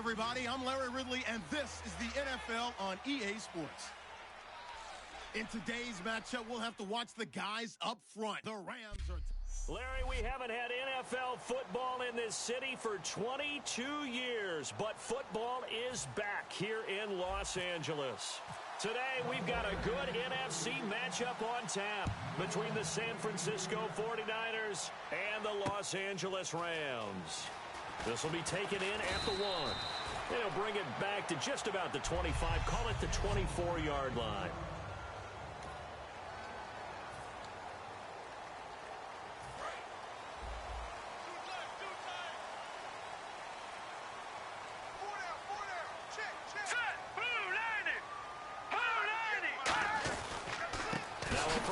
everybody. I'm Larry Ridley, and this is the NFL on EA Sports. In today's matchup, we'll have to watch the guys up front. The Rams are... Larry, we haven't had NFL football in this city for 22 years, but football is back here in Los Angeles. Today, we've got a good NFC matchup on tap between the San Francisco 49ers and the Los Angeles Rams. This will be taken in at the 1. They'll bring it back to just about the 25, call it the 24-yard line.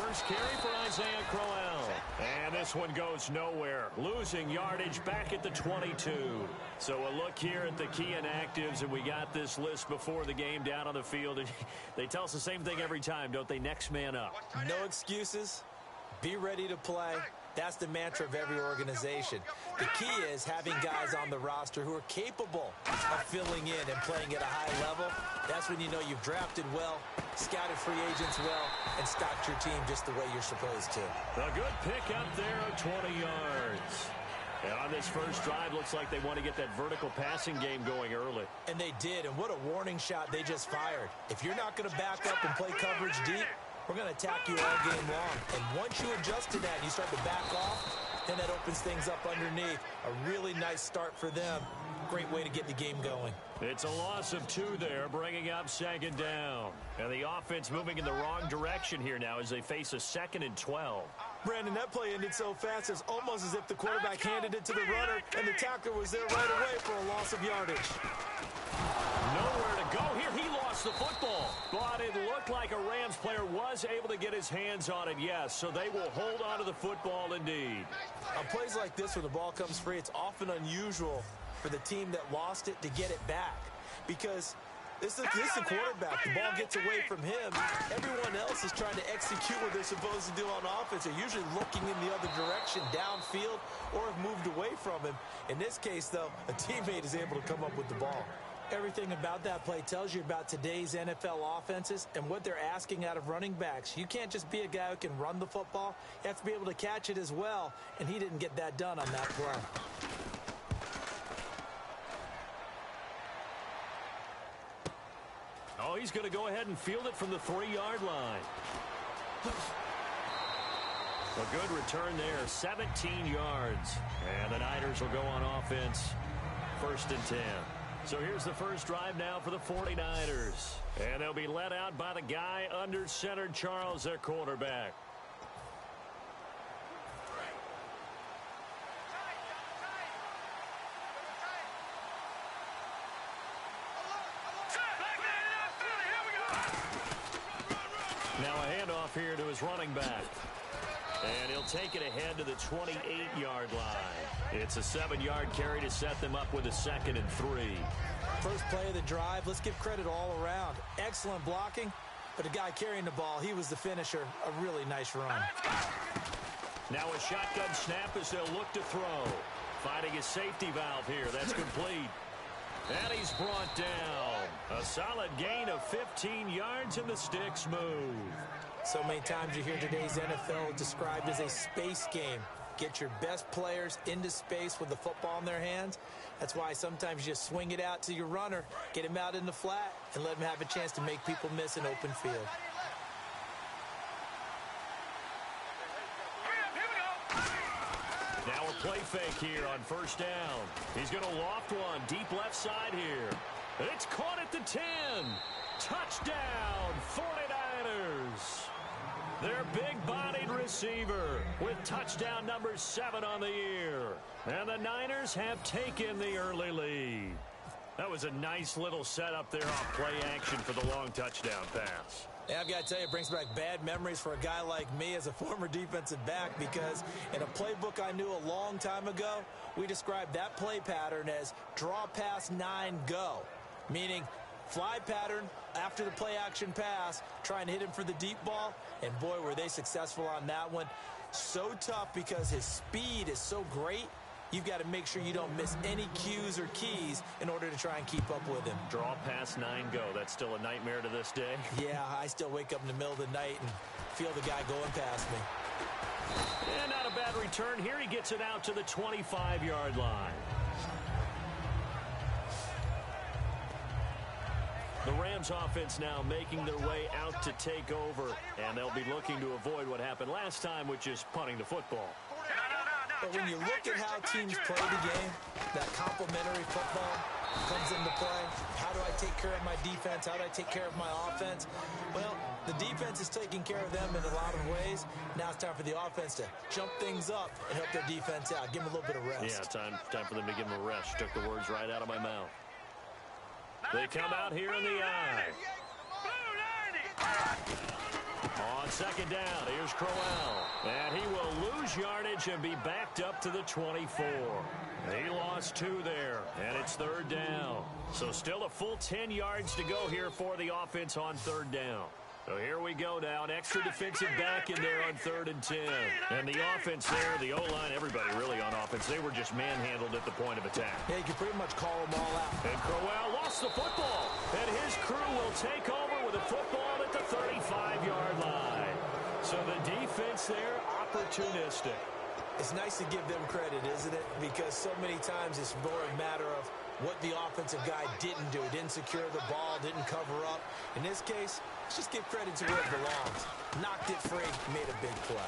First carry for Isaiah Crowell. And this one goes nowhere. Losing yardage back at the 22. So a look here at the key inactives, and we got this list before the game down on the field. And they tell us the same thing every time, don't they? Next man up. No excuses. Be ready to play. That's the mantra of every organization. The key is having guys on the roster who are capable of filling in and playing at a high level. That's when you know you've drafted well, scouted free agents well, and stocked your team just the way you're supposed to. A good pick up there of 20 yards. And on this first drive, looks like they want to get that vertical passing game going early. And they did, and what a warning shot they just fired. If you're not going to back up and play coverage deep, we're going to attack you all game long. And once you adjust to that and you start to back off, then that opens things up underneath. A really nice start for them. Great way to get the game going. It's a loss of 2 there, bringing up second down. And the offense moving in the wrong direction here now as they face a 2nd and 12. Brandon, that play ended so fast, it's almost as if the quarterback handed it to the runner and the tackler was there right away for a loss of yardage. Nowhere to go here. He lost the football. But it looked like a Rams player was able to get his hands on it, yes. So they will hold on to the football indeed. On plays like this where the ball comes free, it's often unusual for the team that lost it to get it back. Because this is a quarterback. The ball gets away from him. Everyone else is trying to execute what they're supposed to do on offense. They're usually looking in the other direction, downfield, or have moved away from him. In this case, though, a teammate is able to come up with the ball. Everything about that play tells you about today's NFL offenses and what they're asking out of running backs. You can't just be a guy who can run the football. You have to be able to catch it as well, and he didn't get that done on that play. Oh, he's going to go ahead and field it from the 3-yard line. A good return there, 17 yards. And the Niners will go on offense, 1st and 10. So here's the first drive now for the 49ers. And they'll be led out by the guy under center, Charles, their quarterback. Now a handoff here to his running back. And he'll take it ahead to the 28-yard line. It's a 7-yard carry to set them up with a 2nd and 3. First play of the drive, let's give credit all around. Excellent blocking, but the guy carrying the ball, he was the finisher. A really nice run. Now a shotgun snap as they'll look to throw. Finding a safety valve here. That's complete. And he's brought down. A solid gain of 15 yards, and the sticks move. So many times you hear today's NFL described as a space game. Get your best players into space with the football in their hands. That's why sometimes you just swing it out to your runner, get him out in the flat, and let him have a chance to make people miss an open field. Now a play fake here on 1st down. He's going to loft one deep left side here. It's caught at the 10. Touchdown, 49ers. Their big-bodied receiver with touchdown number 7 on the year. And the Niners have taken the early lead. That was a nice little setup there off play action for the long touchdown pass. Yeah, I've got to tell you, it brings back bad memories for a guy like me as a former defensive back, because in a playbook I knew a long time ago, we described that play pattern as draw pass 9 go, meaning fly pattern after the play action pass, trying to hit him for the deep ball, and boy, were they successful on that one. So tough because his speed is so great, you've got to make sure you don't miss any cues or keys in order to try and keep up with him. Draw past 9 go. That's still a nightmare to this day. Yeah, I still wake up in the middle of the night and feel the guy going past me. And not a bad return here. He gets it out to the 25-yard line. The Rams offense now making their way out to take over, and they'll be looking to avoid what happened last time, which is punting the football. But when you look at how teams play the game, that complementary football comes into play. How do I take care of my defense? How do I take care of my offense? Well, the defense is taking care of them in a lot of ways. Now it's time for the offense to jump things up and help their defense out. Give them a little bit of rest. Yeah, time for them to give them a rest. Took the words right out of my mouth. They come out here in the eye. On second down, here's Crowell. And he will lose yardage and be backed up to the 24. He lost 2 there, and it's third down. So still a full 10 yards to go here for the offense on third down. So here we go now, an extra defensive back in there on 3rd and 10. And the offense there, the O-line, everybody really on offense, they were just manhandled at the point of attack. Yeah, you can pretty much call them all out. And Crowell lost the football. And his crew will take over with a football at the 35-yard line. So the defense there, opportunistic. It's nice to give them credit, isn't it? Because so many times it's more a matter of what the offensive guy didn't do. Didn't secure the ball, didn't cover up. In this case, let's just give credit to where it belongs. Knocked it free, made a big play.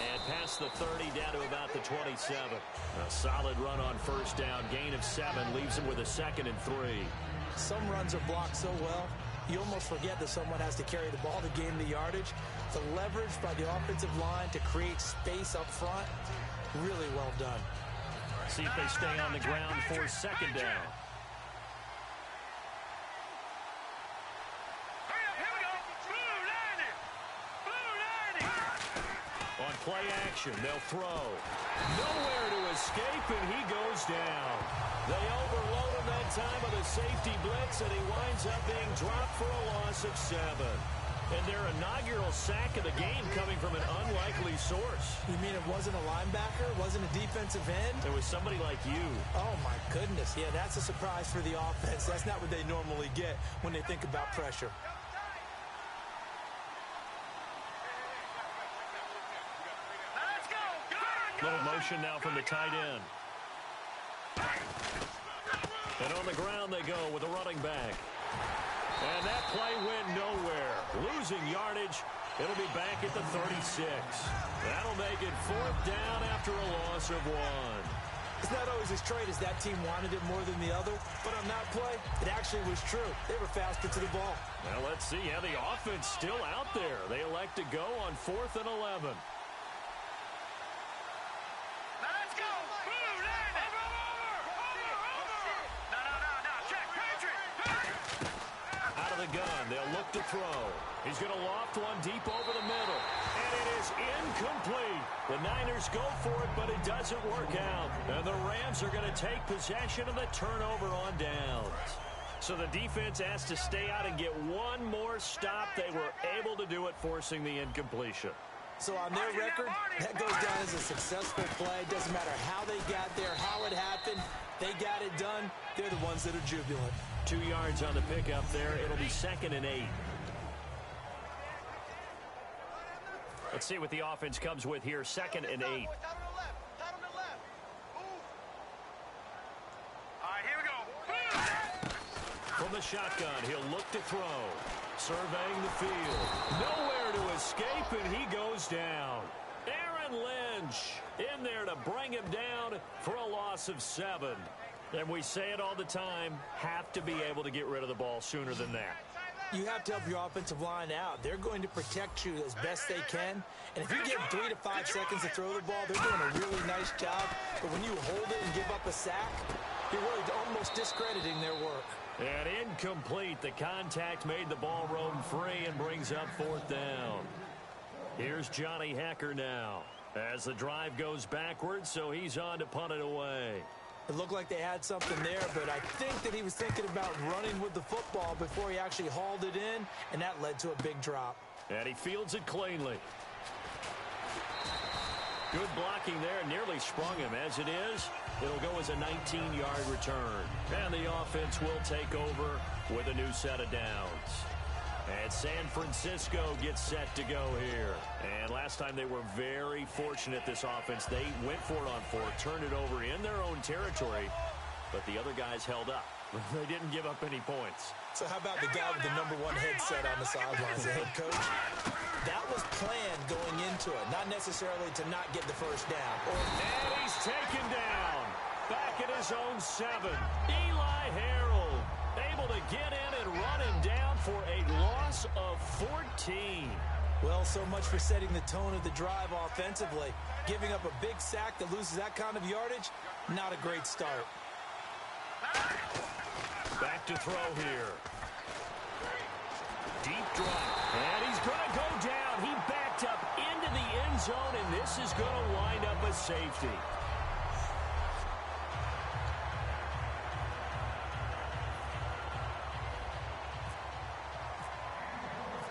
And past the 30 down to about the 27. A solid run on first down. Gain of 7 leaves him with a 2nd and 3. Some runs are blocked so well, you almost forget that someone has to carry the ball to gain the yardage. The leverage by the offensive line to create space up front, really well done. See if they stay on the ground for second down. On play action, they'll throw. Nowhere to escape, and he goes down. They overload him that time with a safety blitz, and he winds up being dropped for a loss of 7. And their inaugural sack of the game coming from an unlikely source. You mean it wasn't a linebacker? It wasn't a defensive end? It was somebody like you. Oh, my goodness. Yeah, that's a surprise for the offense. That's not what they normally get when they think about pressure. Little motion now from the tight end. And on the ground they go with a running back. And that play went nowhere. Losing yardage. It'll be back at the 36. That'll make it 4th down after a loss of 1. It's not always as straight as that team wanted it more than the other, but on that play, it actually was true. They were faster to the ball. Well, let's see. Yeah, the offense still out there. They elect to go on 4th and 11. Gun. They'll look to throw. He's going to loft one deep over the middle. And it is incomplete. The Niners go for it, but it doesn't work out. And the Rams are going to take possession of the turnover on downs. So the defense has to stay out and get one more stop. They were able to do it, forcing the incompletion. So on their record, that goes down as a successful play. Doesn't matter how they got there, how it happened. They got it done. They're the ones that are jubilant. 2 yards on the pickup there. It'll be 2nd and 8. Let's see what the offense comes with here. 2nd and 8. All right, here we go. From the shotgun, he'll look to throw. Surveying the field. Nowhere to escape, and he goes down. Aaron Lynch in there to bring him down for a loss of 7. And we say it all the time, have to be able to get rid of the ball sooner than that. You have to help your offensive line out. They're going to protect you as best they can. And if you give 3 to 5 seconds to throw the ball, they're doing a really nice job. But when you hold it and give up a sack, you're really almost discrediting their work. And incomplete. The contact made the ball roam free and brings up 4th down. Here's Johnny Hecker now as the drive goes backwards, so he's on to punt it away. It looked like they had something there, but I think that he was thinking about running with the football before he actually hauled it in, and that led to a big drop. And he fields it cleanly. Good blocking there, nearly sprung him. As it is, it'll go as a 19-yard return. And the offense will take over with a new set of downs. And San Francisco gets set to go here. And last time they were very fortunate, this offense. They went for it on fourth, turned it over in their own territory, but the other guys held up. They didn't give up any points. So how about the guy with the #1 headset on the sidelines, the head coach? That was planned going into it, not necessarily to not get the first down. And he's taken down. Back at his own 7. Eli Harold able to get in and run him down for a loss of 14. Well, so much for setting the tone of the drive offensively. Giving up a big sack that loses that kind of yardage, not a great start. Back to throw here. Deep drop. And he's going to go down. He backed up into the end zone, and this is going to wind up a safety.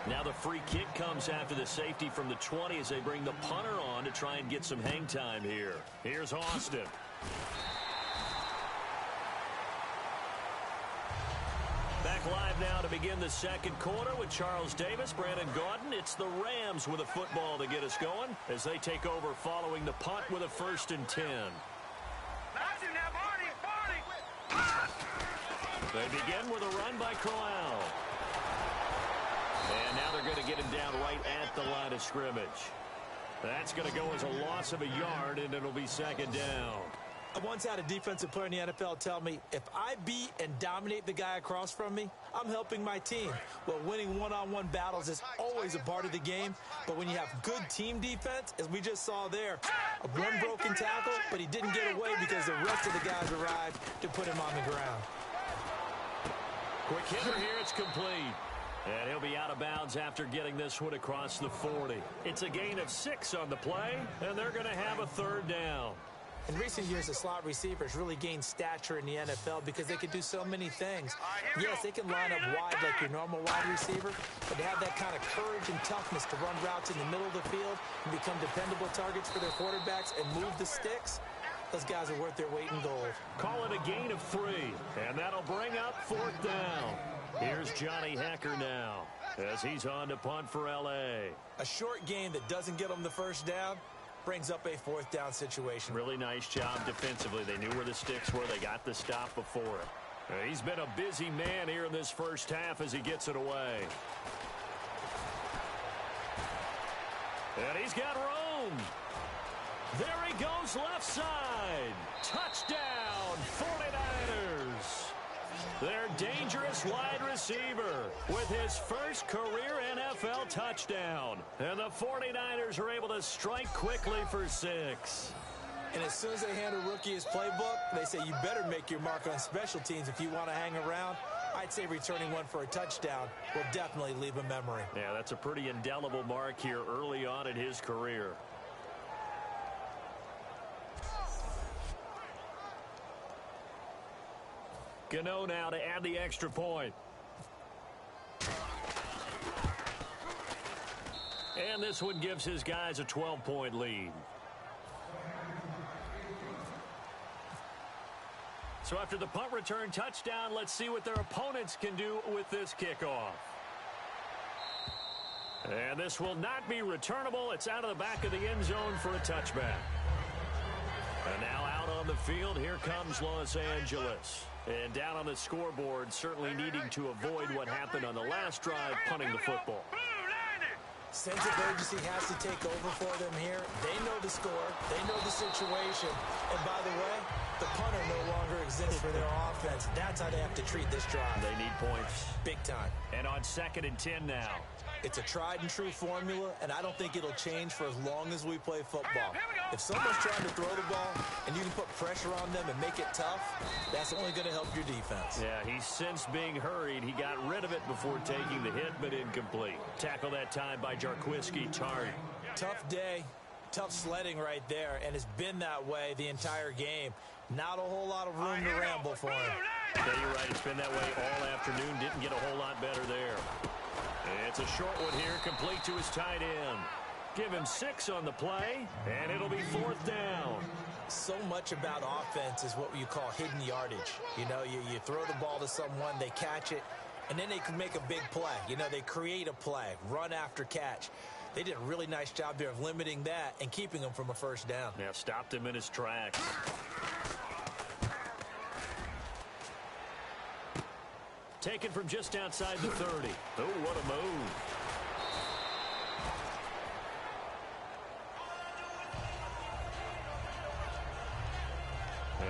Now the free kick comes after the safety from the 20 as they bring the punter on to try and get some hang time here. Here's Austin. Back live now to begin the second quarter with Charles Davis, Brandon Gaudin. It's the Rams with a football to get us going as they take over following the punt with a 1st and 10. They begin with a run by Crowell. And now they're going to get him down right at the line of scrimmage. That's going to go as a loss of a yard, and it'll be 2nd down. I once had a defensive player in the NFL tell me, if I beat and dominate the guy across from me, I'm helping my team. Well, winning one-on-one battles is always a part of the game, but when you have good team defense, as we just saw there, one broken tackle, but he didn't get away because the rest of the guys arrived to put him on the ground. Quick hitter here, it's complete. And he'll be out of bounds after getting this one across the 40. It's a gain of 6 on the play, and they're going to have a 3rd down. In recent years, the slot receivers really gained stature in the NFL because they can do so many things. Yes, they can line up wide like your normal wide receiver, but to have that kind of courage and toughness to run routes in the middle of the field and become dependable targets for their quarterbacks and move the sticks, those guys are worth their weight in gold. Call it a gain of 3, and that'll bring up 4th down. Here's Johnny Hecker now as he's on to punt for L.A. A short game that doesn't get them the first down brings up a 4th down situation. Really nice job defensively. They knew where the sticks were. They got the stop before it. He's been a busy man here in this first half as he gets it away. And he's got room. There he goes left side. Touchdown, 49ers. Their dangerous wide receiver with his first career NFL touchdown. And the 49ers are able to strike quickly for 6. And as soon as they hand a rookie his playbook, they say you better make your mark on special teams if you want to hang around. I'd say returning one for a touchdown will definitely leave a memory. Yeah, that's a pretty indelible mark here early on in his career. Gano now to add the extra point. And this one gives his guys a 12-point lead. So after the punt return touchdown, let's see what their opponents can do with this kickoff. And this will not be returnable. It's out of the back of the end zone for a touchback. And now out on the field, here comes Los Angeles. And down on the scoreboard, certainly needing to avoid what happened on the last drive, punting the football. Sense of urgency has to take over for them here. They know the score. They know the situation. And by the way, the punter no longer exists for their offense. That's how they have to treat this drive. They need points. Big time. And on 2nd and 10 now. It's a tried-and-true formula, and I don't think it'll change for as long as we play football. If someone's trying to throw the ball and you can put pressure on them and make it tough, that's only going to help your defense. Yeah, he's since being hurried. He got rid of it before taking the hit, but incomplete. Tackle that time by Jarquiski Tardy. Tough day, tough sledding right there, and it's been that way the entire game. Not a whole lot of room to ramble for him. Yeah, you're right. It's been that way all afternoon. Didn't get a whole lot better there. It's a short one here, complete to his tight end. give him 6 on the play, and it'll be 4th down. So much about offense is what you call hidden yardage. You know, you throw the ball to someone, they catch it, and then they can make a big play. You know, they create a play, run after catch. They did a really nice job there of limiting that and keeping him from a first down. Yeah, stopped him in his tracks. Taken from just outside the 30. Oh, what a move.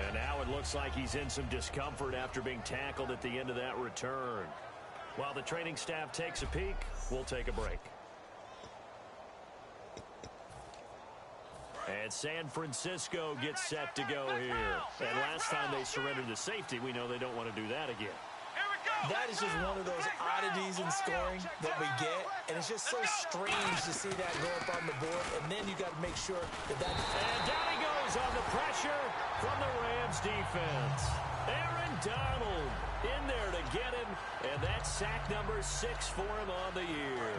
And now it looks like he's in some discomfort after being tackled at the end of that return. While the training staff takes a peek, we'll take a break. And San Francisco gets set to go here. And last time they surrendered to safety, we know they don't want to do that again. That is just one of those oddities in scoring that we get, and it's just so strange to see that go up on the board, and then you got to make sure that And down he goes on the pressure from the Rams defense. Aaron Donald in there to get him, and that's sack number 6 for him on the year.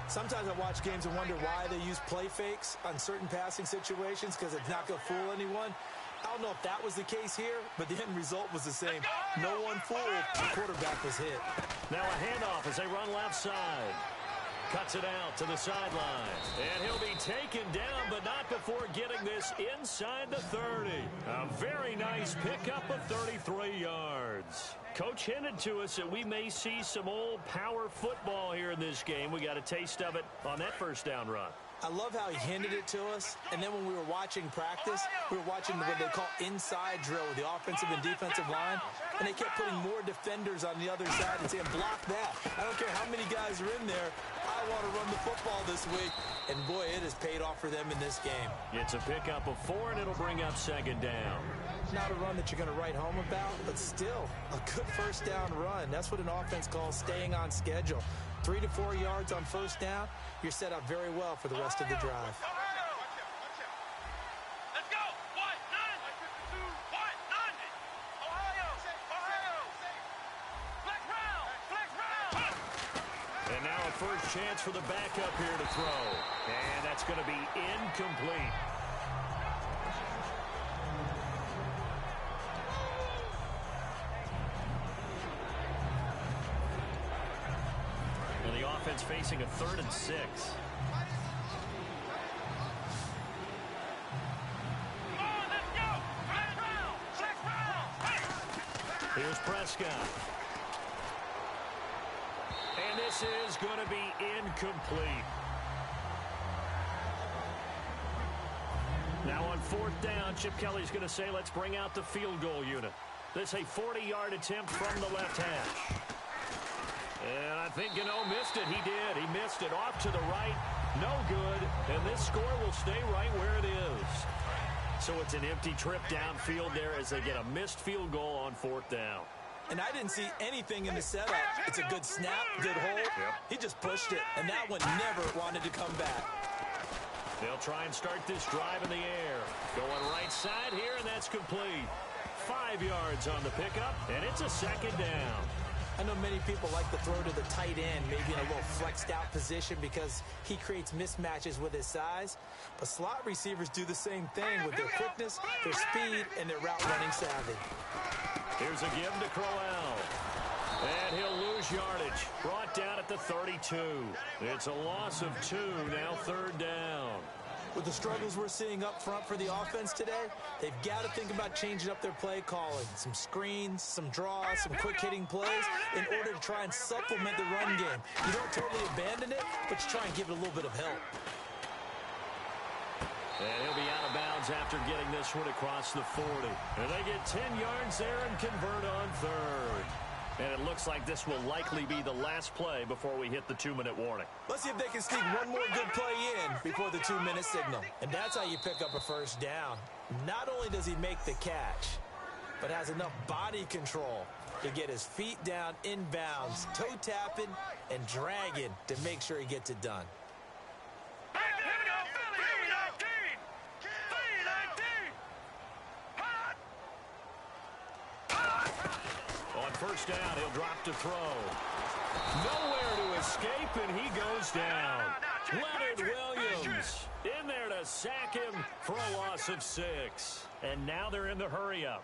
Sometimes I watch games and wonder why they use play fakes on certain passing situations because it's not going to fool anyone. I don't know if that was the case here, but the end result was the same. No one fooled. The quarterback was hit. Now a handoff as they run left side. Cuts it out to the sideline. And he'll be taken down, but not before getting this inside the 30. A very nice pickup of 33 yards. Coach hinted to us that we may see some old power football here in this game. We got a taste of it on that first down run. I love how he hinted it to us, and then when we were watching practice, we were watching what they call inside drill with the offensive and defensive line, and they kept putting more defenders on the other side and saying, block that. I don't care how many guys are in there. I want to run the football this week, and boy, it has paid off for them in this game. It's a pickup of 4, and it'll bring up 2nd down. Not a run that you're going to write home about, but still a good first down run. That's what an offense calls staying on schedule. 3 to 4 yards on first down, you're set up very well for the rest of the drive. Let's go. 1-9. 2-1-9. Ohio. Flex round. And now a first chance for the backup here to throw. And that's going to be incomplete. Offense facing a 3rd and 6. Here's Prescott. And this is going to be incomplete. Now on 4th down, Chip Kelly's going to say, let's bring out the field goal unit. This a 40-yard attempt from the left hash. And I think Gano missed it. He did. He missed it off to the right. No good. And this score will stay right where it is. So it's an empty trip downfield there as they get a missed field goal on 4th down. And I didn't see anything in the setup. It's a good snap, good hold. Yep. He just pushed it, and that one never wanted to come back. They'll try and start this drive in the air. Going right side here, and that's complete. 5 yards on the pickup, and it's a 2nd down. I know many people like to throw to the tight end, maybe in a little flexed out position because he creates mismatches with his size. But slot receivers do the same thing with their quickness, their speed, and their route running savvy. Here's a give to Crowell. And he'll lose yardage. Brought down at the 32. It's a loss of 2, now 3rd down. With the struggles we're seeing up front for the offense today, they've got to think about changing up their play calling. Some screens, some draws, some quick-hitting plays in order to try and supplement the run game. You don't totally abandon it, but you try and give it a little bit of help. And he'll be out of bounds after getting this one across the 40. And they get 10 yards there and convert on 3rd. And it looks like this will likely be the last play before we hit the 2-minute warning. Let's see if they can sneak one more good play in before the 2-minute signal. And that's how you pick up a first down. Not only does he make the catch, but has enough body control to get his feet down inbounds, toe tapping and dragging to make sure he gets it done. First down, he'll drop to throw. Nowhere to escape, and he goes down. Leonard Williams in there to sack him for a loss of 6. And now they're in the hurry-up.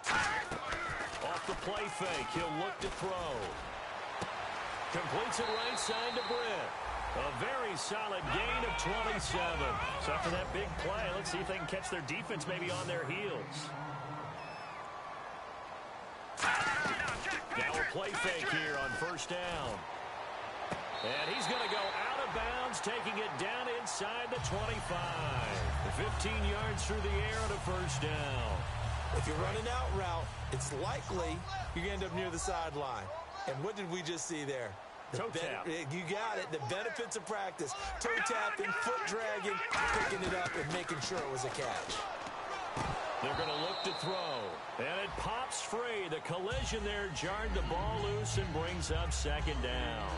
Off the play fake, he'll look to throw. Completes it right side to Britt. A very solid gain of 27. So after that big play, let's see if they can catch their defense maybe on their heels. Now a play fake here on first down. And he's going to go out of bounds, taking it down inside the 25. 15 yards through the air on a first down. If you're running out route, it's likely you're going to end up near the sideline. And what did we just see there? Toe tap. You got it. The benefits of practice. Toe tapping, foot dragging, picking it up, and making sure it was a catch. They're going to look to throw. And it pops free. The collision there jarred the ball loose and brings up second down.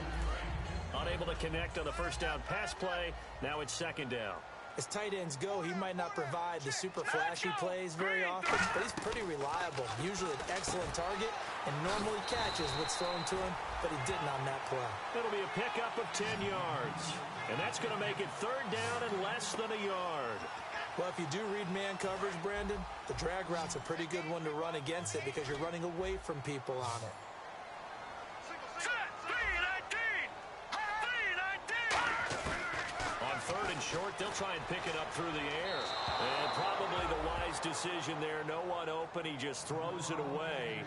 Unable to connect on the first down pass play. Now it's second down. As tight ends go, he might not provide the super flashy plays very often, but he's pretty reliable. Usually an excellent target and normally catches what's thrown to him, but he didn't on that play. It'll be a pickup of 10 yards. And that's going to make it third down and less than a yard. Well, if you do read man coverage, Brandon, the drag route's a pretty good one to run against it because you're running away from people on it. Third and short, they'll try and pick it up through the air. And probably the wise decision there. No one open. He just throws it away.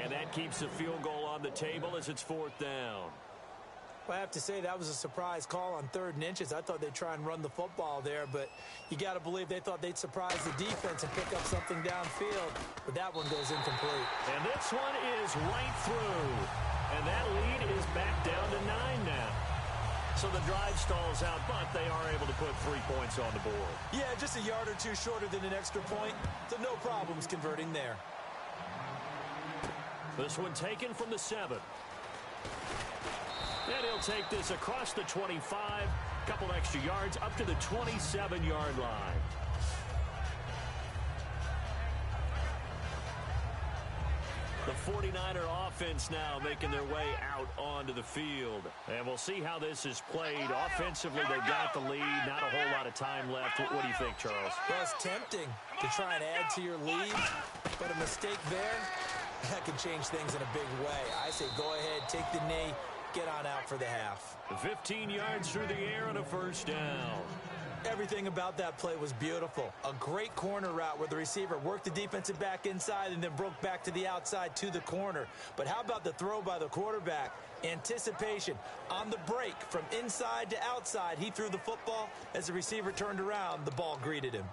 And that keeps the field goal on the table as it's fourth down. Well, I have to say that was a surprise call on 3rd and inches. I thought they'd try and run the football there, but you got to believe they thought they'd surprise the defense and pick up something downfield. But that one goes incomplete. And this one is right through. And that lead is back down to 9 now. So the drive stalls out, but they are able to put 3 points on the board. Yeah, just a yard or two shorter than an extra point, so no problems converting there. This one taken from the 7. And he'll take this across the 25, couple extra yards up to the 27-yard line. The 49er offense now making their way out onto the field. And we'll see how this is played. Offensively, they've got the lead. Not a whole lot of time left. What do you think, Charles? Well, it's tempting to try and add to your lead, but a mistake there, that can change things in a big way. I say go ahead, take the knee, get on out for the half. 15 yards through the air on a first down. Everything about that play was beautiful. A great corner route where the receiver worked the defensive back inside and then broke back to the outside to the corner. But how about the throw by the quarterback? Anticipation on the break from inside to outside. He threw the football. As the receiver turned around, the ball greeted him.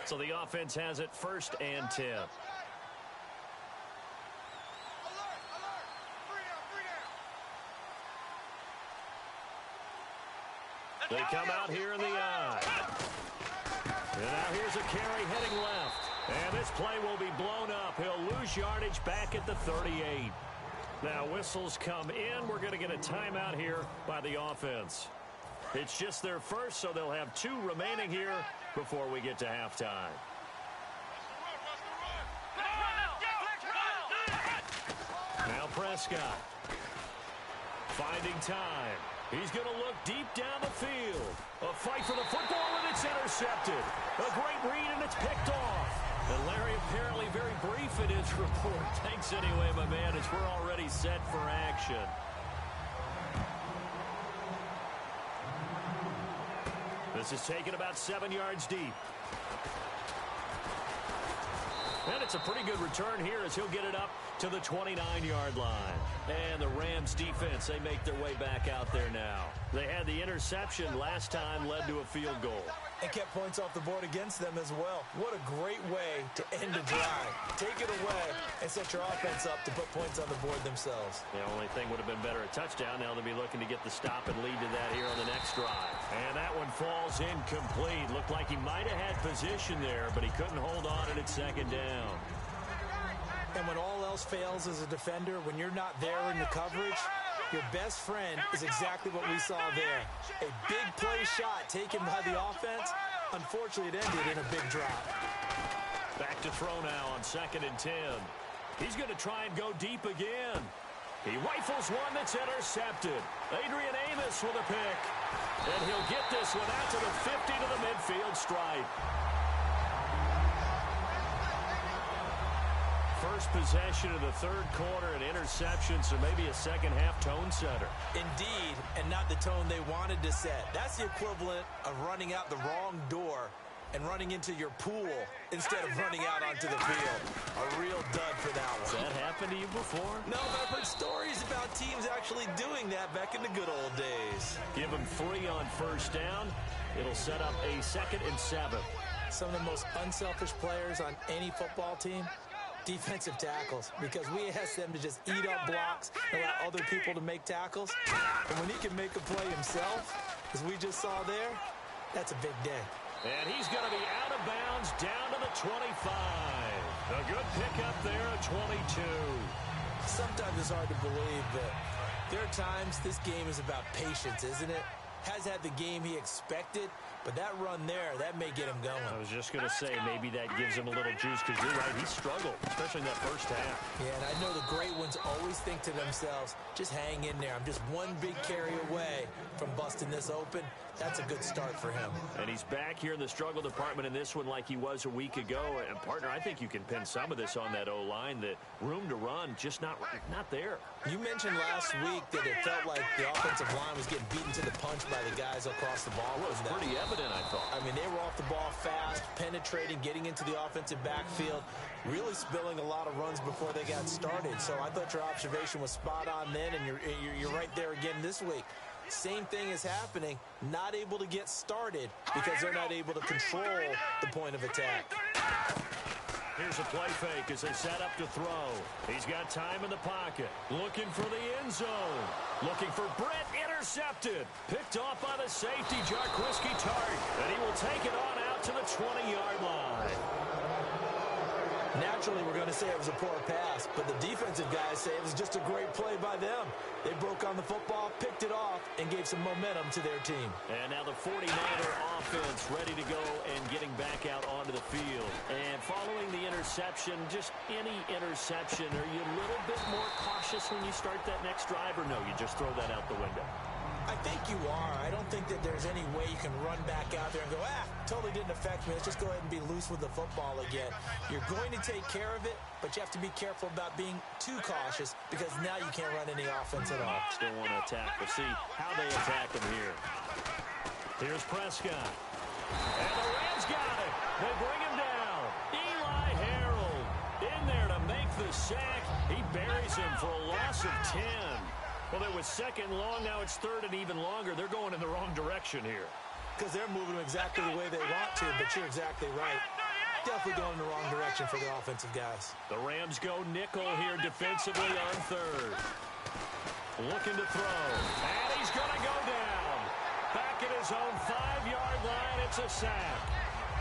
So the offense has it 1st and 10. They come out here in the eye. And now here's a carry heading left. And this play will be blown up. He'll lose yardage back at the 38. Now whistles come in. We're going to get a timeout here by the offense. It's just their first, so they'll have 2 remaining here before we get to halftime. Now Prescott finding time. He's going to look deep down the field. A fight for the football, and it's intercepted. A great read, and it's picked off. And Larry apparently very brief in his report. Thanks anyway, my man, as we're already set for action. This is taken about 7 yards deep. And it's a pretty good return here as he'll get it up to the 29-yard line. And the Rams defense, they make their way back out there now. They had the interception last time, led to a field goal. And kept points off the board against them as well. What a great way to end a drive. Take it away and set your offense up to put points on the board themselves. The only thing would have been better a touchdown. Now they'll be looking to get the stop and lead to that here on the next drive. And that one falls incomplete. Looked like he might have had position there, but he couldn't hold on and it's second down. And when all else fails as a defender, when you're not there in the coverage, your best friend is exactly what we saw there. A big play shot taken by the offense. Unfortunately, it ended in a big drop. Back to throw now on 2nd and 10. He's going to try and go deep again. He rifles one that's intercepted. Adrian Amos with a pick. And he'll get this one out to the 50 to the midfield stripe. First possession of the third quarter, an interception, so maybe a second-half tone setter. Indeed, and not the tone they wanted to set. That's the equivalent of running out the wrong door and running into your pool instead of running out onto the field. A real dud for that one. Has that happened to you before? No, but I've heard stories about teams actually doing that back in the good old days. Give them 3 on first down. It'll set up a 2nd and 7. Some of the most unselfish players on any football team, defensive tackles, because we ask them to just eat up blocks and allow other people to make tackles. And when he can make a play himself, as we just saw there, that's a big day. And he's going to be out of bounds down to the 25. A good pickup there at 22. Sometimes it's hard to believe, but there are times this game is about patience, isn't it? Has had the game he expected, but that run there, that may get him going. I was just going to say, maybe that gives him a little juice, because you're right, he struggled, especially in that first half. Yeah, and I know the great ones always think to themselves, just hang in there. I'm just one big carry away from busting this open. That's a good start for him. And he's back here in the struggle department in this one like he was a week ago. And, partner, I think you can pin some of this on that O-line. The room to run, just not there. You mentioned last week that it felt like the offensive line was getting beaten to the punch by the guys across the ball. Well, it was pretty evident, I thought. I mean, they were off the ball fast, penetrating, getting into the offensive backfield, really spilling a lot of runs before they got started. So I thought your observation was spot on then, and you're right there again this week. Same thing is happening, not able to get started because they're not able to control the point of attack. Here's a play fake as they set up to throw. He's got time in the pocket. Looking for the end zone. Looking for Brett. Intercepted. Picked off by the safety, Jarquiski Tart. And he will take it on out to the 20-yard line. Naturally, we're going to say it was a poor pass, but the defensive guys say it was just a great play by them. They broke on the football, picked it off, and gave some momentum to their team. And now the 49er offense ready to go and getting back out onto the field. And following the interception, just any interception, are you a little bit more cautious when you start that next drive, or no, you just throw that out the window? I think you are. I don't think that there's any way you can run back out there and go, totally didn't affect me. Let's just go ahead and be loose with the football again. You're going to take care of it, but you have to be careful about being too cautious because now you can't run any offense at all. Still want to attack. We'll see how they attack him here. Here's Prescott. And the Rams got it. They bring him down. Eli Harold in there to make the sack. He buries him for a loss of 10. Well, there was 2nd long. Now it's 3rd and even longer. They're going in the wrong direction here. Because they're moving exactly the way they want to, but you're exactly right. Definitely going in the wrong direction for the offensive guys. The Rams go nickel here defensively on 3rd. Looking to throw. And he's going to go down. Back at his own 5-yard line. It's a sack.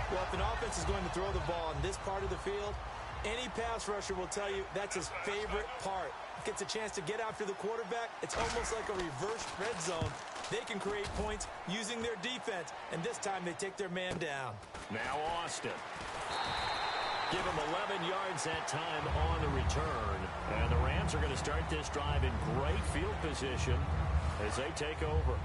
Well, if an offense is going to throw the ball in this part of the field, any pass rusher will tell you that's his favorite part. Gets a chance to get after the quarterback. It's almost like a reverse red zone. They can create points using their defense, and this time they take their man down. Now Austin. Give him 11 yards that time on the return. And the Rams are going to start this drive in great field position as they take over.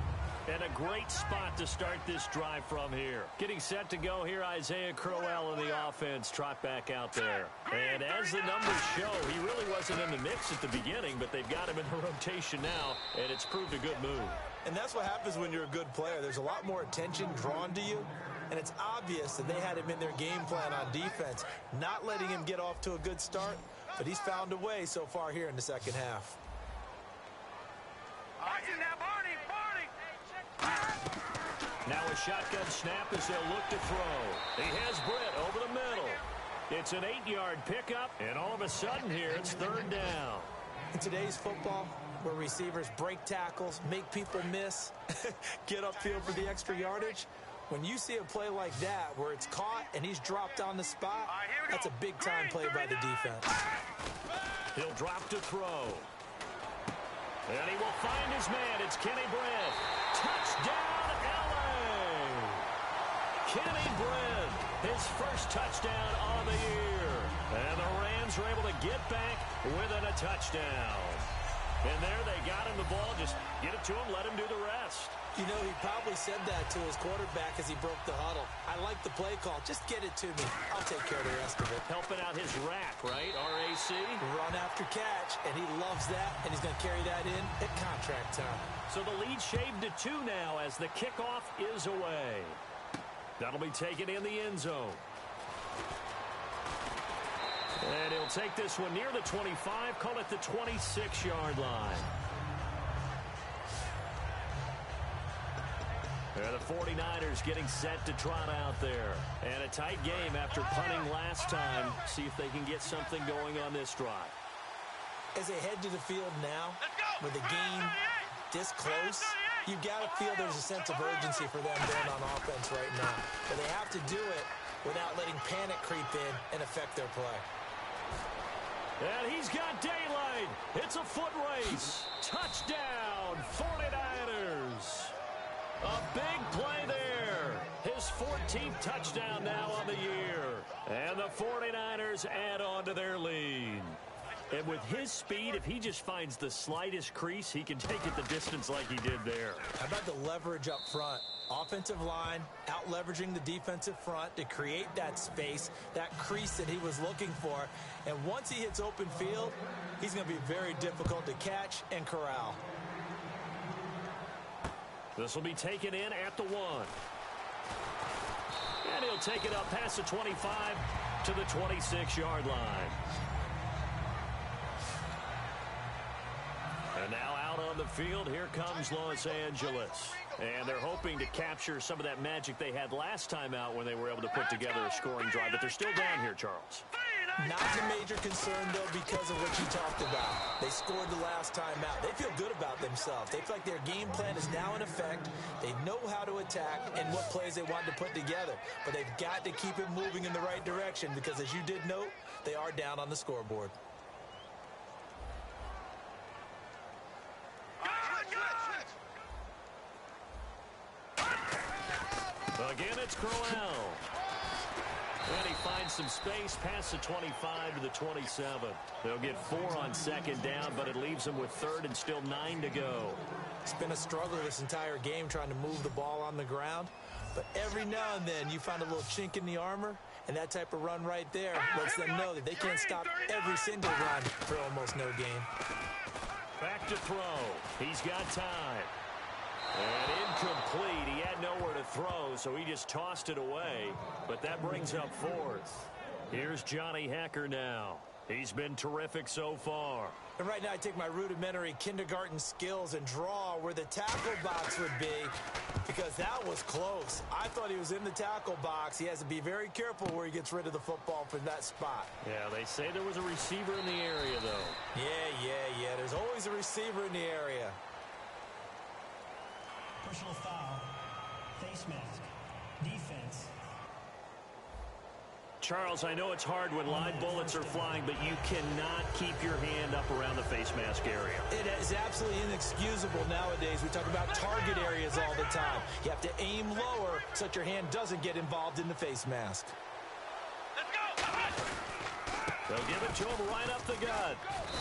And a great spot to start this drive from here. Getting set to go here, Isaiah Crowell in the offense. Trot back out there. And as the numbers show, he really wasn't in the mix at the beginning, but they've got him in the rotation now, and it's proved a good move. And that's what happens when you're a good player. There's a lot more attention drawn to you, and it's obvious that they had him in their game plan on defense, not letting him get off to a good start, but he's found a way so far here in the second half. Now a shotgun snap as they'll look to throw. He has Britt over the middle. It's an 8-yard pickup, and all of a sudden here it's 3rd down. In today's football, where receivers break tackles, make people miss, get upfield for the extra yardage, when you see a play like that where it's caught and he's dropped on the spot, that's a big-time play by the defense. He'll drop to throw. And he will find his man. It's Kenny Britt. Touchdown, L.A. Kenny Britt, his first touchdown on the year. And the Rams are able to get back within a touchdown. And there they got him the ball. Just get it to him, let him do the rest. You know, he probably said that to his quarterback as he broke the huddle. I like the play call. Just get it to me. I'll take care of the rest of it. Helping out his rack, right? RAC. Run after catch, and he loves that, and he's going to carry that in at contract time. So the lead shaved to 2 now as the kickoff is away. That'll be taken in the end zone. And he'll take this one near the 25, call it the 26-yard line. And the 49ers getting set to trot out there. And a tight game after punting last time. See if they can get something going on this drive. As they head to the field now, with the game this close, you've got to feel there's a sense of urgency for them going on offense right now. But they have to do it without letting panic creep in and affect their play. And he's got daylight. It's a foot race. Touchdown, 49ers. A big play there. His 14th touchdown now on the year. And the 49ers add on to their lead. And with his speed, if he just finds the slightest crease, he can take it the distance like he did there. How about the leverage up front? Offensive line out-leveraging the defensive front to create that space, that crease that he was looking for. And once he hits open field, he's going to be very difficult to catch and corral. This will be taken in at the 1. And he'll take it up past the 25 to the 26-yard line. And now out on the field, here comes Los Angeles. And they're hoping to capture some of that magic they had last time out when they were able to put together a scoring drive. But they're still down here, Charles. Not a major concern, though, because of what you talked about. They scored the last time out. They feel good about themselves. They feel like their game plan is now in effect. They know how to attack and what plays they want to put together. But they've got to keep it moving in the right direction because, as you did note, they are down on the scoreboard. Again, it's Crowell. And he finds some space past the 25 to the 27. They'll get 4 on second down, but it leaves them with 3rd and still 9 to go. It's been a struggle this entire game trying to move the ball on the ground. But every now and then you find a little chink in the armor, and that type of run right there lets them know that they can't stop every single run for almost no gain. Back to throw. He's got time. And incomplete. He had nowhere to throw, so he just tossed it away. But that brings up 4th. Here's Johnny Hacker now. He's been terrific so far. And right now I take my rudimentary kindergarten skills and draw where the tackle box would be, because that was close. I thought he was in the tackle box. He has to be very careful where he gets rid of the football from that spot. Yeah, they say there was a receiver in the area, though. Yeah. There's always a receiver in the area. Personal foul, face mask, defense. Charles, I know it's hard when live bullets are flying, but you cannot keep your hand up around the face mask area. It is absolutely inexcusable nowadays. We talk about target areas all the time. You have to aim lower so that your hand doesn't get involved in the face mask. Let's go! They'll give it to him right up the gut.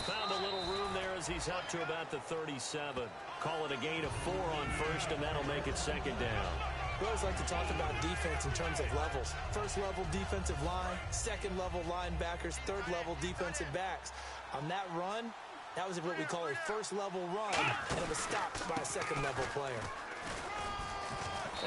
Found a little room there as he's up to about the 37. Call it a gain of 4 on 1st, and that'll make it 2nd down. We always like to talk about defense in terms of levels. 1st level defensive line, 2nd level linebackers, 3rd level defensive backs. On that run, that was what we call a 1st level run, and it was stopped by a 2nd level player.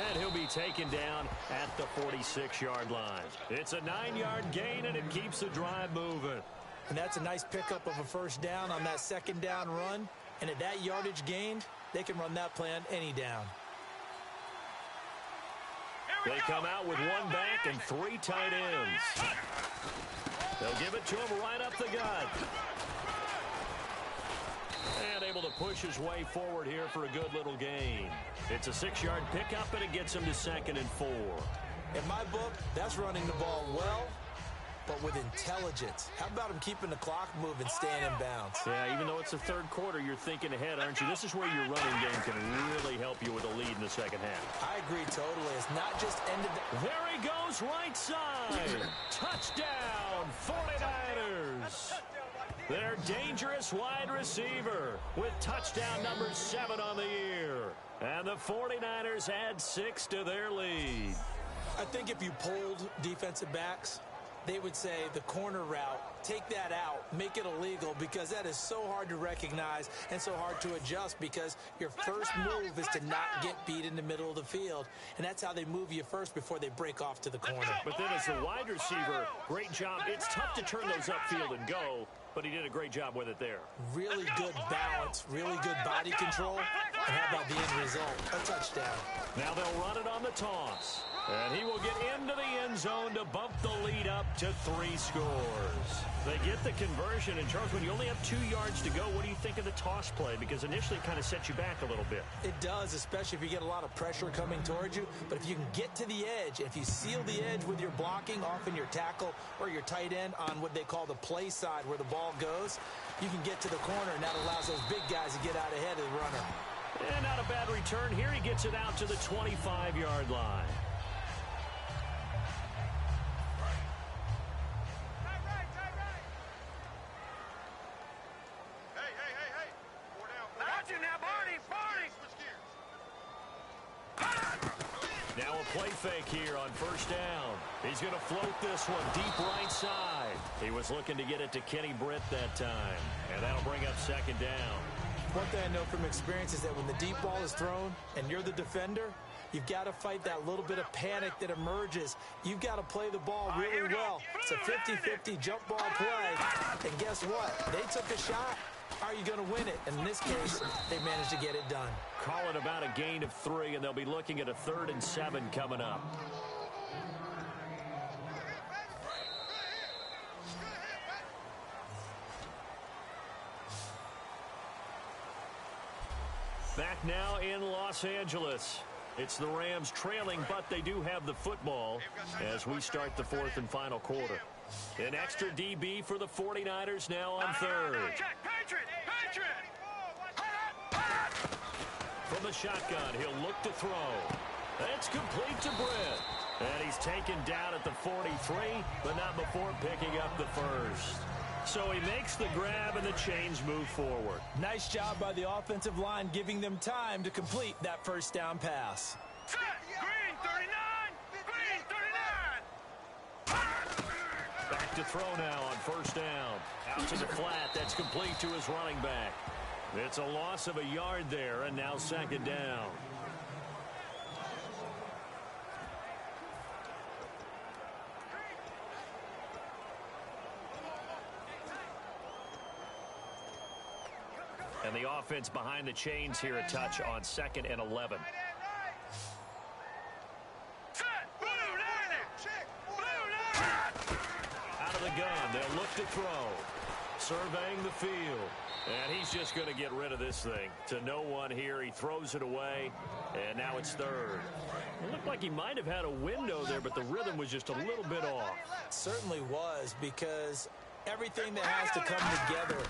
And he'll be taken down at the 46-yard line. It's a 9-yard gain, and it keeps the drive moving. And that's a nice pickup of a 1st down on that 2nd down run. And at that yardage gained, they can run that play on any down. They come out with 1 back and 3 tight ends. They'll give it to him right up the gut. And able to push his way forward here for a good little gain. It's a 6-yard pickup, and it gets him to 2nd and 4. In my book, that's running the ball well but with intelligence. How about him keeping the clock moving, staying in bounds? Yeah, even though it's the third quarter, you're thinking ahead, aren't you? This is where your running game can really help you with a lead in the second half. I agree totally. It's not just ended. There he goes, right side. Touchdown, 49ers. Their dangerous wide receiver with touchdown number 7 on the year. And the 49ers add 6 to their lead. I think if you polled defensive backs, they would say the corner route, take that out, make it illegal, because that is so hard to recognize and so hard to adjust, because your first move is to not get beat in the middle of the field, and that's how they move you first before they break off to the corner. But then as the wide receiver, great job. It's tough to turn those upfield and go, but he did a great job with it there. Really good balance, really good body control, and how about the end result? A touchdown. Now they'll run it on the toss. And he will get into the end zone to bump the lead up to 3 scores. They get the conversion. And, Charles, when you only have 2 yards to go, what do you think of the toss play? Because initially it kind of sets you back a little bit. It does, especially if you get a lot of pressure coming towards you. But if you can get to the edge, if you seal the edge with your blocking, often your tackle or your tight end on what they call the play side where the ball goes, you can get to the corner, and that allows those big guys to get out ahead of the runner. And not a bad return. Here he gets it out to the 25-yard line. Now a play fake here on first down. He's going to float this one deep right side. He was looking to get it to Kenny Britt that time. And that'll bring up second down. One thing I know from experience is that when the deep ball is thrown and you're the defender, you've got to fight that little bit of panic that emerges. You've got to play the ball really well. It's a 50-50 jump ball play. And guess what? They took a shot. Are you going to win it? And in this case, they managed to get it done. Call it about a gain of 3, and they'll be looking at a 3rd and 7 coming up. Back now in Los Angeles. It's the Rams trailing, but they do have the football as we start the 4th and final quarter. An extra DB for the 49ers now on 3rd. From the shotgun, he'll look to throw. It's complete to Britt. And he's taken down at the 43, but not before picking up the first. So he makes the grab and the chains move forward. Nice job by the offensive line, giving them time to complete that first down pass. Set! Green 39! Green 39! Back to throw now on first down. Out to the flat. That's complete to his running back. It's a loss of a yard there, and now second down. And the offense behind the chains here a touch on 2nd and 11. Out of the gun, they'll look to throw. Surveying the field. And he's just going to get rid of this thing. To no one here. He throws it away. And now it's 3rd. It looked like he might have had a window there, but the rhythm was just a little bit off. It certainly was, because everything that has to come together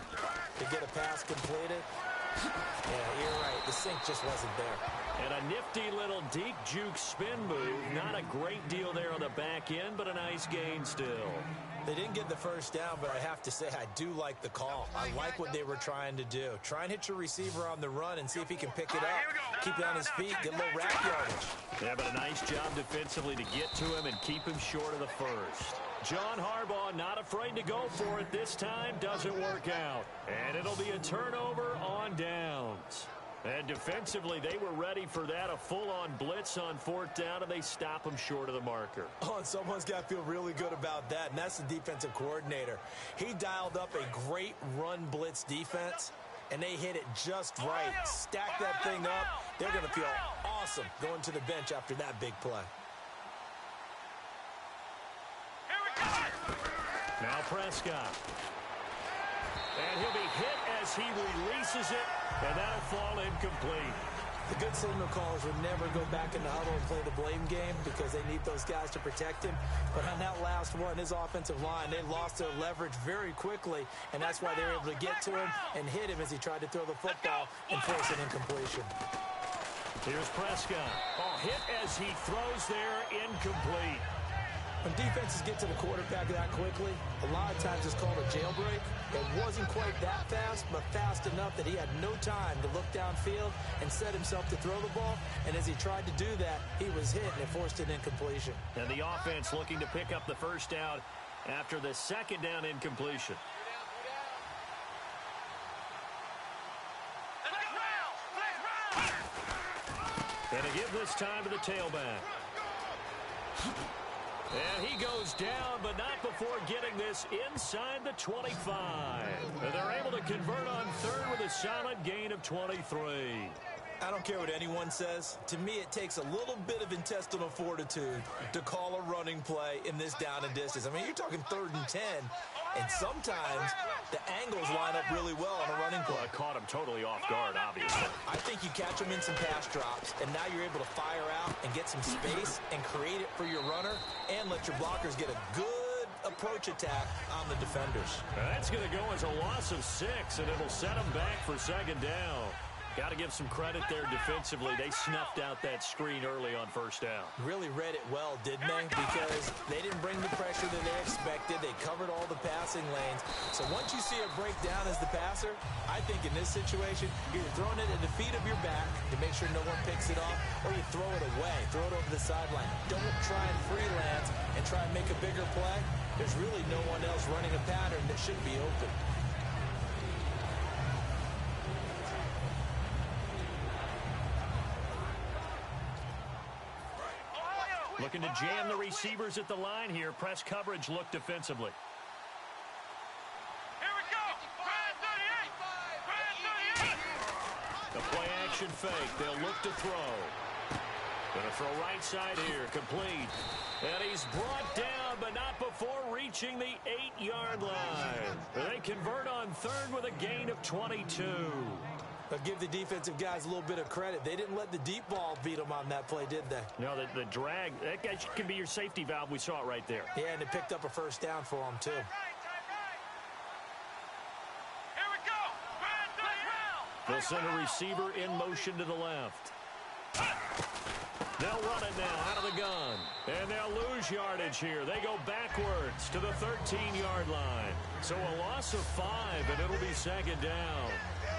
to get a pass completed. Yeah, you're right. The sink just wasn't there. And a nifty little deep juke spin move. Not a great deal there on the back end, but a nice gain still. They didn't get the first down, but I have to say I do like the call. I like what they were trying to do. Try and hit your receiver on the run and see if he can pick it up. Keep it on his feet, get a little rack yardage. Yeah, but a nice job defensively to get to him and keep him short of the first. John Harbaugh not afraid to go for it this time. Doesn't work out. And it'll be a turnover on downs. And defensively, they were ready for that. A full-on blitz on 4th down, and they stop him short of the marker. Oh, and someone's got to feel really good about that, and that's the defensive coordinator. He dialed up a great run blitz defense, and they hit it just right. Stack that thing up. They're going to feel awesome going to the bench after that big play. Now Prescott. And he'll be hit as he releases it, and that'll fall incomplete. The good signal callers would never go back in the huddle and play the blame game because they need those guys to protect him. But on that last one, his offensive line, they lost their leverage very quickly, and that's why they were able to get to him and hit him as he tried to throw the football and force an incompletion. Here's Prescott. Oh, hit as he throws there, incomplete. When defenses get to the quarterback that quickly, a lot of times it's called a jailbreak. It wasn't quite that fast, but fast enough that he had no time to look downfield and set himself to throw the ball. And as he tried to do that, he was hit and it forced an incompletion. And the offense looking to pick up the first down after the second down incompletion. And to give this time to the tailback. And he goes down, but not before getting this inside the 25. And they're able to convert on third with a solid gain of 23. I don't care what anyone says. To me, it takes a little bit of intestinal fortitude to call a running play in this down and distance. I mean, you're talking 3rd and 10, and sometimes the angles line up really well on a running play. Well, I caught him totally off guard, obviously. I think you catch him in some pass drops, and now you're able to fire out and get some space and create it for your runner and let your blockers get a good approach attack on the defenders. That's going to go as a loss of 6, and it'll set them back for second down. Got to give some credit there defensively. They snuffed out that screen early on first down. Really read it well, didn't they? Because they didn't bring the pressure that they expected. They covered all the passing lanes. So once you see a breakdown as the passer, I think in this situation, you're throwing it at the feet of your back to make sure no one picks it off, or you throw it away, throw it over the sideline. Don't try and freelance and try and make a bigger play. There's really no one else running a pattern that should be open. Looking to jam the receivers at the line here. Press coverage look defensively. Here we go. Brad 38. The play action fake. They'll look to throw. Gonna throw right side here. Complete. And he's brought down, but not before reaching the 8-yard line. They convert on third with a gain of 22. But give the defensive guys a little bit of credit. They didn't let the deep ball beat them on that play, did they? No, the drag, that guy can be your safety valve. We saw it right there. Yeah, and it picked up a first down for them, too. Here we go. Brad 38. They'll send a receiver in motion to the left. They'll run it now out of the gun. And they'll lose yardage here. They go backwards to the 13-yard line. So a loss of 5, and it'll be second down.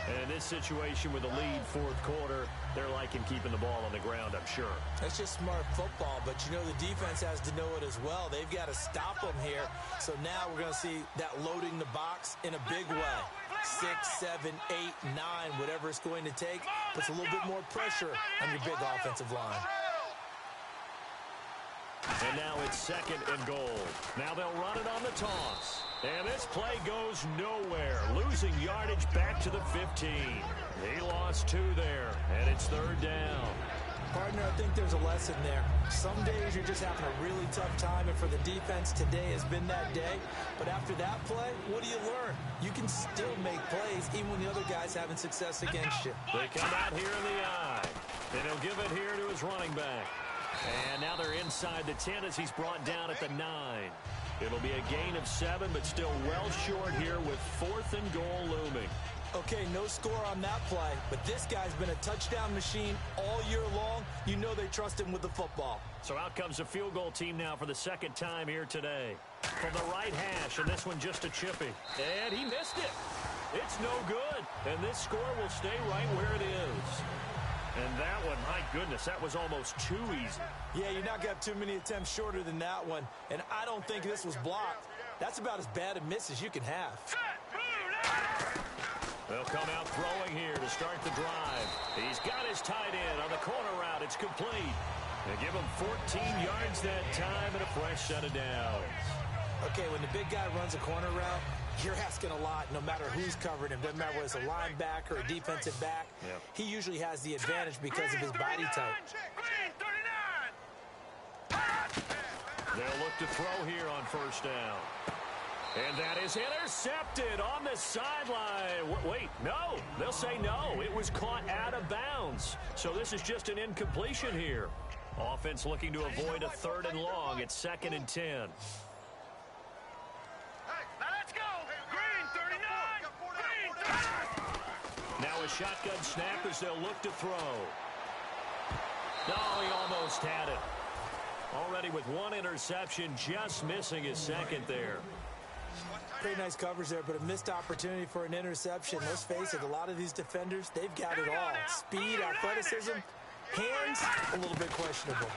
And in this situation with the lead fourth quarter, they're liking keeping the ball on the ground, I'm sure. That's just smart football, but you know the defense has to know it as well. They've got to stop them here. So now we're going to see that loading the box in a big way. 6, 7, 8, 9, whatever it's going to take, puts a little bit more pressure on your big offensive line. And now it's second and goal. Now they'll run it on the toss. And this play goes nowhere. Losing yardage back to the 15. He lost 2 there, and it's third down. Partner, I think there's a lesson there. Some days you're just having a really tough time, and for the defense, today has been that day. But after that play, what do you learn? You can still make plays even when the other guy's having success against you. They come out here in the eye, and he'll give it here to his running back. And now they're inside the 10 as he's brought down at the 9. It'll be a gain of 7, but still well short here with 4th and goal looming. Okay, no score on that play, but this guy's been a touchdown machine all year long. You know they trust him with the football. So out comes a field goal team now for the second time here today. From the right hash, and this one just a chippy. And he missed it. It's no good. And this score will stay right where it is. And that one, my goodness, that was almost too easy. Yeah, you're not going to have too many attempts shorter than that one. And I don't think this was blocked. That's about as bad a miss as you can have. They'll come out throwing here to start the drive. He's got his tight end on the corner route. It's complete. They give him 14 yards that time and a fresh set of downs. Okay, when the big guy runs a corner route, you're asking a lot no matter who's covering him. Doesn't matter whether it's a linebacker or a defensive back. Yep. He usually has the advantage because of his body type. They'll look to throw here on first down. And that is intercepted on the sideline. Wait, no. They'll say no. It was caught out of bounds. So this is just an incompletion here. Offense looking to avoid a 3rd and long. It's 2nd and 10. Hey, now let's go. Green 39. Green 39. Now a shotgun snap as they'll look to throw. Oh, he almost had it. Already with 1 interception, just missing his 2nd there. Pretty nice coverage there, but a missed opportunity for an interception. Let's face it, a lot of these defenders, they've got it all. Speed, athleticism, hands, a little bit questionable.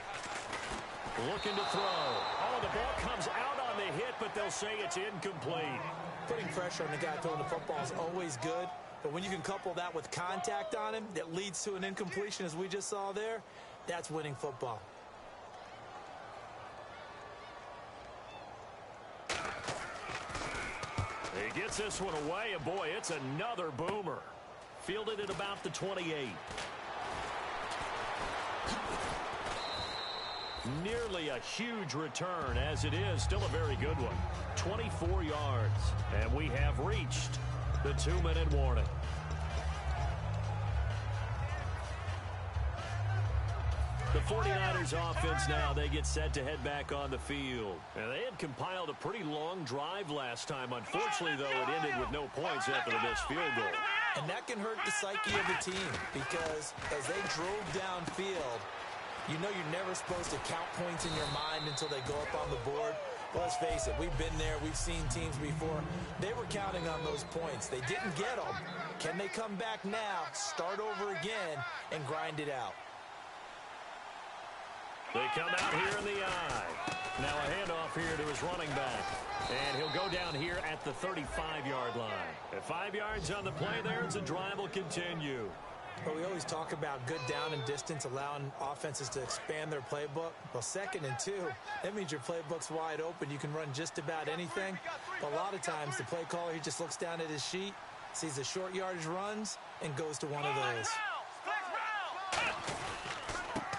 Looking to throw. Oh, the ball comes out on the hit, but they'll say it's incomplete. Putting pressure on the guy throwing the football is always good, but when you can couple that with contact on him that leads to an incompletion, as we just saw there, that's winning football. He gets this one away, and boy, it's another boomer. Fielded at about the 28. Nearly a huge return, as it is still a very good one. 24 yards, and we have reached the 2-minute warning. The 49ers offense now, they get set to head back on the field. And they had compiled a pretty long drive last time. Unfortunately, though, it ended with no points after the missed field goal. And that can hurt the psyche of the team because as they drove downfield, you know you're never supposed to count points in your mind until they go up on the board. Well, let's face it, we've been there. We've seen teams before. They were counting on those points. They didn't get them. Can they come back now, start over again, and grind it out? They come out here in the eye. Now a handoff here to his running back. And he'll go down here at the 35-yard line. At 5 yards on the play there, the drive will continue. Well, we always talk about good down and distance, allowing offenses to expand their playbook. Well, 2nd and 2, that means your playbook's wide open. You can run just about anything. But a lot of times, the play caller, he just looks down at his sheet, sees the short yardage runs, and goes to one of those.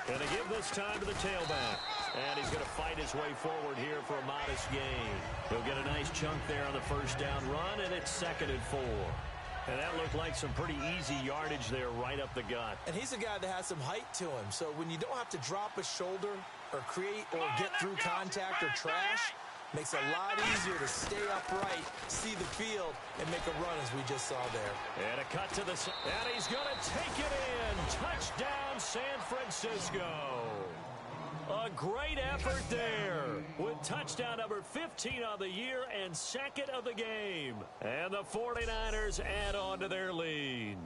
Going to give this time to the tailback. And he's going to fight his way forward here for a modest gain. He'll get a nice chunk there on the 1st down run, and it's 2nd and 4. And that looked like some pretty easy yardage there right up the gut. And he's a guy that has some height to him. So when you don't have to drop a shoulder or create or get through contact or trash, makes it a lot easier to stay upright, see the field, and make a run as we just saw there. And a cut to the side. And he's going to take it in. Touchdown, San Francisco. A great effort there with touchdown number 15 on the year and 2nd of the game. And the 49ers add on to their lead.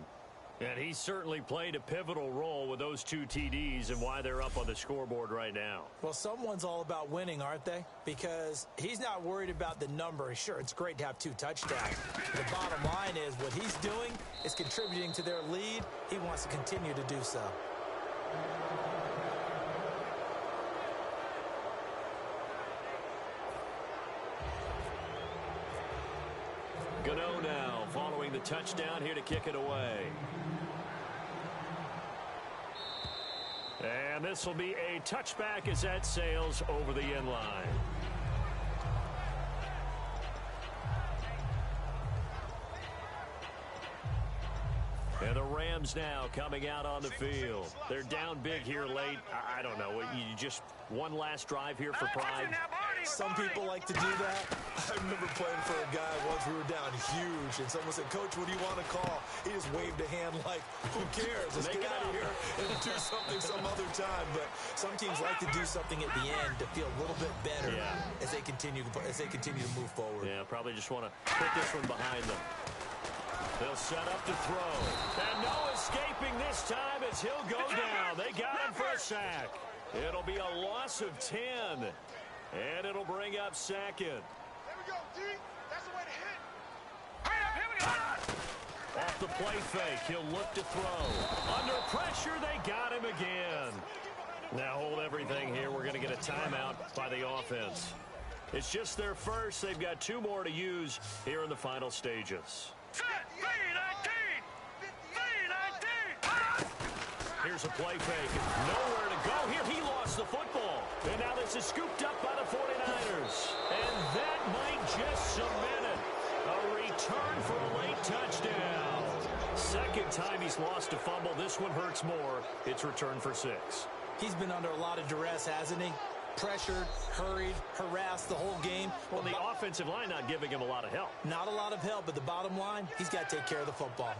And he certainly played a pivotal role with those 2 TDs and why they're up on the scoreboard right now. Well, someone's all about winning, aren't they? Because he's not worried about the number. Sure, it's great to have 2 touchdowns. The bottom line is what he's doing is contributing to their lead. He wants to continue to do so. Gano now following the touchdown here to kick it away. And this will be a touchback as that sails over the end line. And the Rams now coming out on the field. They're down big here late. I don't know. You just one last drive here for pride. Some people like to do that. I remember playing for a guy once. We were down huge, and someone said, "Coach, what do you want to call?" He just waved a hand like, "Who cares? Let's get out of here and do something some other time." But some teams like to do something at the end to feel a little bit better as they continue to move forward. Yeah, probably just want to put this one behind them. They'll set up to throw. And no escaping this time as he'll go down. They got him for a sack. It'll be a loss of 10. And it'll bring up 2nd. There we go, D. That's the way to hit. Hurry up, here we go. Off the play fake, he'll look to throw. Under pressure, they got him again. Now hold everything here. We're going to get a timeout by the offense. It's just their first. They've got 2 more to use here in the final stages. Set, V19. V19. Here's a play fake. Nowhere to go here. He lost the football. And now this is scooped up by the 49ers. And that might just cemented. A return for a late touchdown. Second time he's lost a fumble. This one hurts more. It's returned for 6. He's been under a lot of duress, hasn't he? Pressured, hurried, harassed the whole game. Well, the offensive line not giving him a lot of help. Not a lot of help, but the bottom line, he's got to take care of the football.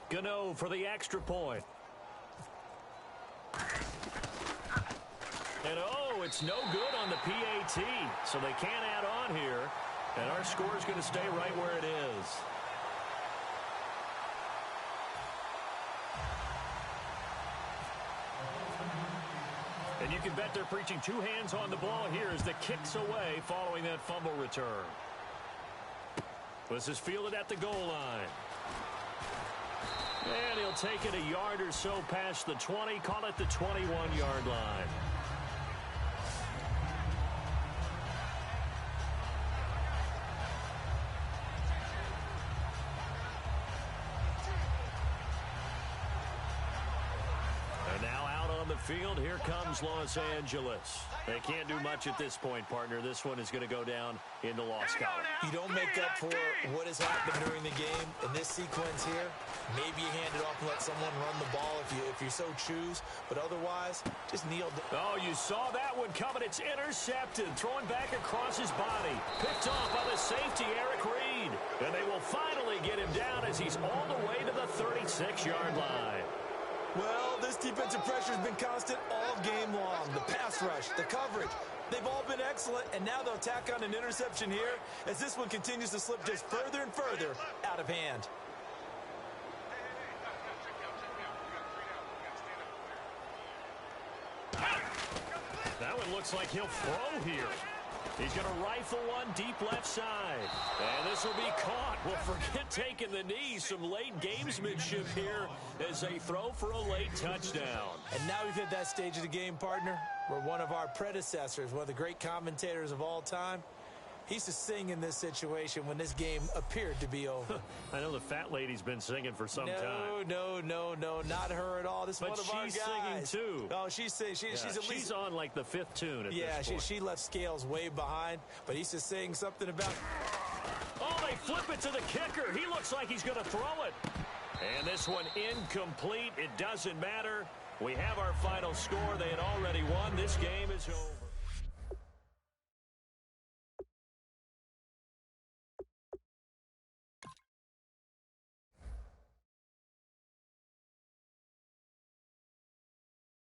Gano for the extra point. And oh, it's no good on the PAT. So they can't add on here. And our score is going to stay right where it is. And you can bet they're preaching 2 hands on the ball here as the kick's away following that fumble return. This is fielded at the goal line. And he'll take it a yard or so past the 20. Call it the 21-yard line. And now out on the field, here comes Los Angeles. They can't do much at this point, partner. This one is going to go down in the loss column. You don't make up for what has happened during the game in this sequence here. Maybe you hand it off and let someone run the ball if you so choose. But otherwise, just kneel down. Oh, you saw that one coming. It's intercepted. Throwing back across his body. Picked off by the safety, Eric Reed. And they will finally get him down as he's all the way to the 36-yard line. Well, this defensive pressure has been constant all game long. The pass rush, the coverage, they've all been excellent, and now they'll tack on an interception here as this one continues to slip just further and further out of hand. That one looks like he'll throw here. He's going to rifle one deep left side. And this will be caught. Well, forget taking the knee. Some late gamesmanship here as they throw for a late touchdown. And now we've hit that stage of the game, partner, where one of our predecessors, one of the great commentators of all time, he used to sing in this situation when this game appeared to be over. I know the fat lady's been singing for some time. No, not her at all. This is one of our guys. But she's singing, too. Oh, she's singing. She's at least... She's on, like, the 5th tune at this point. She left Scales way behind, but he's just saying something about... Oh, they flip it to the kicker. He looks like he's going to throw it. And this one incomplete. It doesn't matter. We have our final score. They had already won. This game is over.